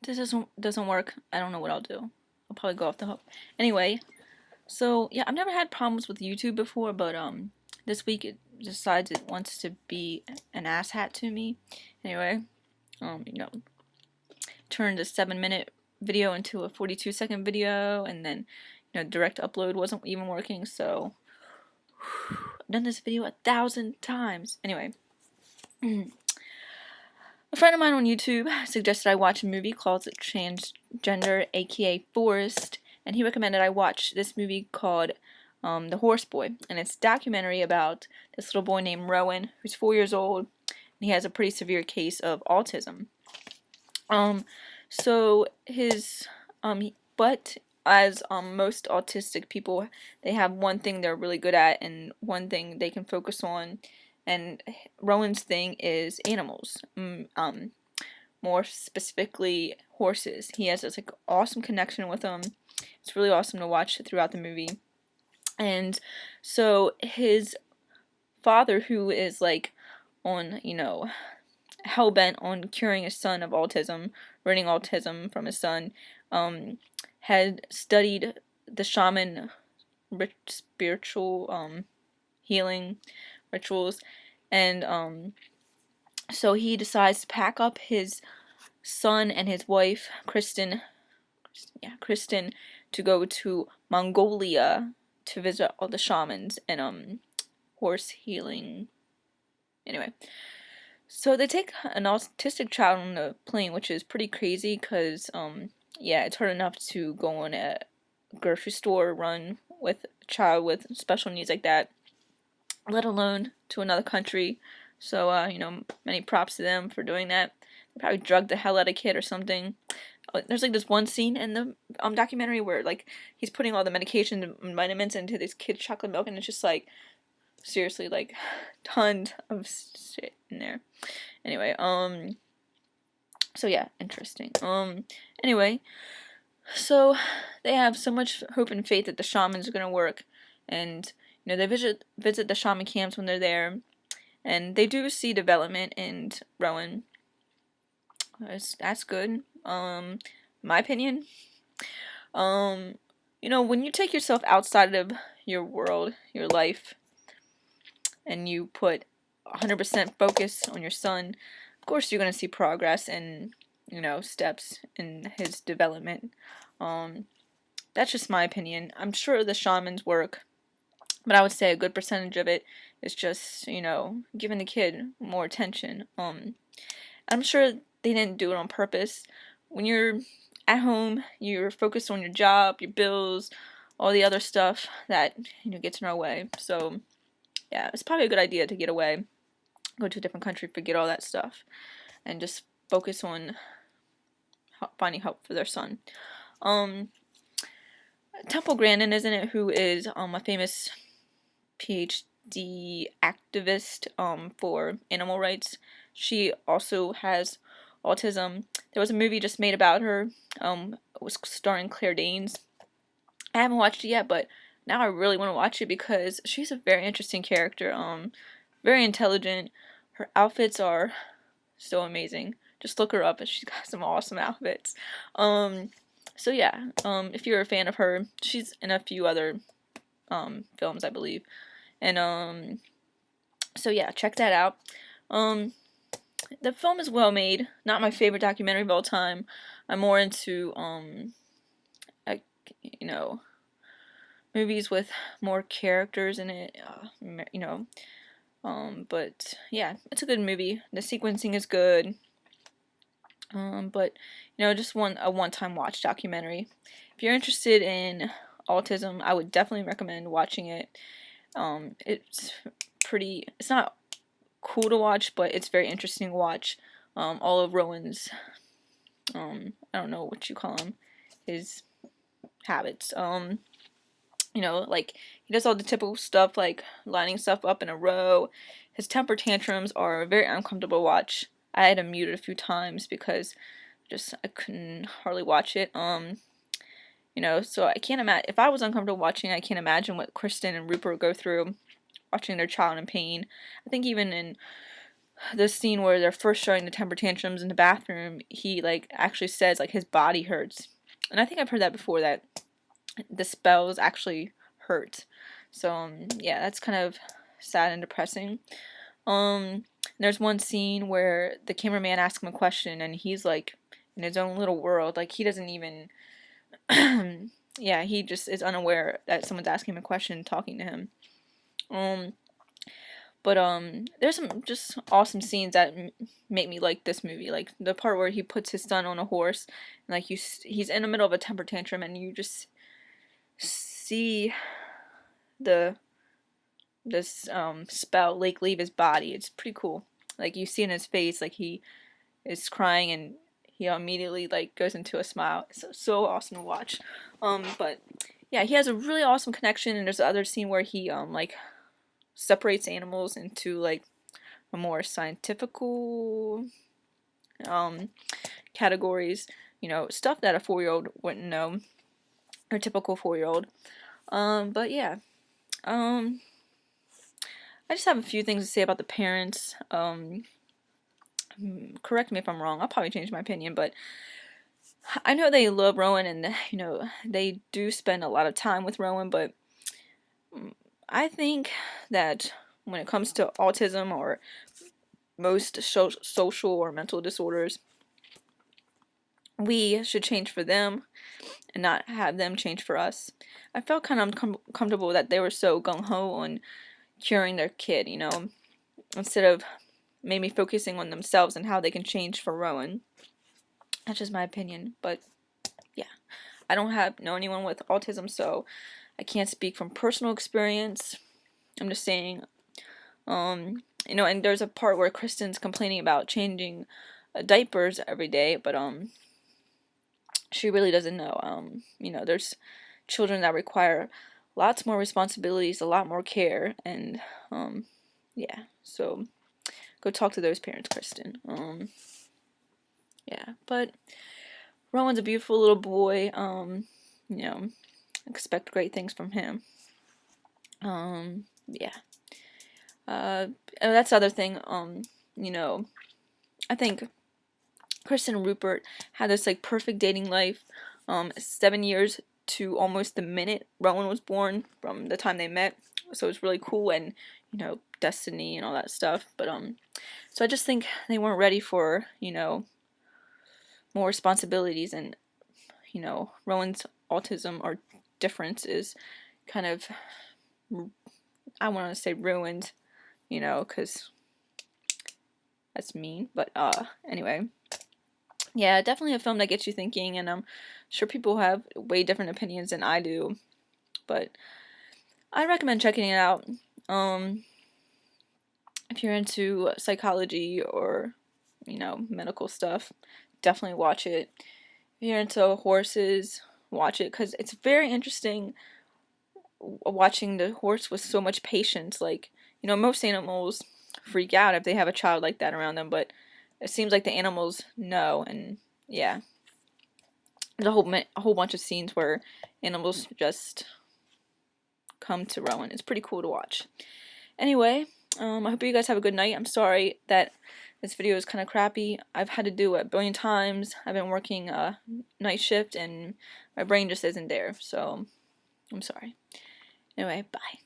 this doesn't work, I don't know what I'll do. I'll probably go off the hook. Anyway, so yeah, I've never had problems with YouTube before, but this week it decides it wants to be an asshat to me. Anyway, you know, turned a 7-minute video into a 42-second video, and then direct upload wasn't even working. So I've done this video 1,000 times. Anyway. A friend of mine on YouTube suggested I watch a movie called Transgender, aka Forest, and he recommended I watch this movie called The Horse Boy, and it's a documentary about this little boy named Rowan, who's 4 years old, and he has a pretty severe case of autism. So his, but as most autistic people, they have one thing they're really good at and one thing they can focus on. And Rowan's thing is animals, more specifically horses. He has this awesome connection with them. It's really awesome to watch throughout the movie. And so his father, who is on, hell-bent on curing his son of autism, ridding autism from his son, had studied the shaman spiritual healing rituals, and so he decides to pack up his son and his wife, Kristen, to go to Mongolia to visit all the shamans and horse healing. Anyway, so they take an autistic child on the plane, which is pretty crazy because yeah, it's hard enough to go on a grocery store run with a child with special needs like that, let alone to another country. So, many props to them for doing that. They probably drugged the hell out of a kid or something. There's this one scene in the documentary where he's putting all the medication and vitamins into this kid's chocolate milk, and it's just seriously tons of shit in there. Anyway, so yeah, interesting. Anyway, so they have so much hope and faith that the shamans are gonna work, and they visit the shaman camps when they're there, and they do see development in Rowan. That's good. My opinion. When you take yourself outside of your world, your life, and you put 100% focus on your son, of course you're gonna see progress and steps in his development. That's just my opinion. I'm sure the shamans work, but I would say a good percentage of it is just, giving the kid more attention. I'm sure they didn't do it on purpose. When you're at home, you're focused on your job, your bills, all the other stuff that, gets in our way. So, yeah, it's probably a good idea to get away, go to a different country, forget all that stuff, and just focus on finding help for their son. Temple Grandin, isn't it, who is a famous PhD activist for animal rights. She also has autism. There was a movie just made about her. It was starring Claire Danes. I haven't watched it yet, but now I really want to watch it because she's a very interesting character. Very intelligent. Her outfits are so amazing. Just look her up, and she's got some awesome outfits. So yeah, if you're a fan of her, she's in a few other films, I believe. And so yeah, check that out. The film is well made. Not my favorite documentary of all time. I'm more into movies with more characters in it. But yeah, it's a good movie. The sequencing is good. But just a one-time watch documentary. If you're interested in autism, I would definitely recommend watching it. It's not cool to watch, but it's very interesting to watch. All of Rowan's, I don't know what you call them, his habits. He does all the typical stuff like lining stuff up in a row. His temper tantrums are very uncomfortable to watch. I had him muted a few times because I couldn't hardly watch it. So I can't imagine, if I was uncomfortable watching, I can't imagine what Kristen and Rupert go through watching their child in pain. I think even in this scene where they're first showing the temper tantrums in the bathroom, he like actually says like his body hurts, and I think I've heard that before, that the spells actually hurt. So yeah, that's kind of sad and depressing. There's one scene where the cameraman asks him a question and he's like in his own little world, like he doesn't even yeah, he just is unaware that someone's asking him a question, talking to him. But there's some just awesome scenes that make me like this movie. Like the part where he puts his son on a horse, and like he's in the middle of a temper tantrum, and you just see the this spell like leave his body. It's pretty cool. Like you see in his face, like he is crying, and he immediately like goes into a smile. It's so awesome to watch. But yeah, he has a really awesome connection, and there's the other scene where he like separates animals into like a more scientifical categories, you know, stuff that a 4-year-old wouldn't know, or typical 4-year-old. But yeah, I just have a few things to say about the parents. Correct me if I'm wrong. I'll probably change my opinion, but I know they love Rowan, and you know they do spend a lot of time with Rowan, but I think that when it comes to autism or most social or mental disorders, we should change for them and not have them change for us. I felt kind of uncomfortable that they were so gung-ho on curing their kid, you know, instead of maybe focusing on themselves and how they can change for Rowan. That's just my opinion, but yeah. I don't know anyone with autism, so I can't speak from personal experience. I'm just saying, you know, and there's a part where Kristen's complaining about changing diapers every day, but she really doesn't know. You know, there's children that require lots more responsibilities, a lot more care, and yeah. So go talk to those parents, Kristen. Yeah, but Rowan's a beautiful little boy. You know, expect great things from him. Yeah. And that's the other thing. You know, I think Kristen and Rupert had this like perfect dating life. 7 years to almost the minute Rowan was born from the time they met. So it was really cool, and you know, destiny and all that stuff. But so I just think they weren't ready for, you know, more responsibilities, and you know, Rowan's autism or difference is kind of, I want to say ruined, you know, because that's mean. But anyway, yeah, definitely a film that gets you thinking, and I'm sure people have way different opinions than I do, but I recommend checking it out. If you're into psychology or, you know, medical stuff, definitely watch it. If you're into horses, watch it, because it's very interesting watching the horse with so much patience. Like, you know, most animals freak out if they have a child like that around them, but it seems like the animals know, and yeah. There's a whole bunch of scenes where animals just come to Rowan. It's pretty cool to watch. Anyway, I hope you guys have a good night. I'm sorry that this video is kind of crappy. I've had to do it a billion times. I've been working a night shift, and my brain just isn't there, so I'm sorry. Anyway, bye.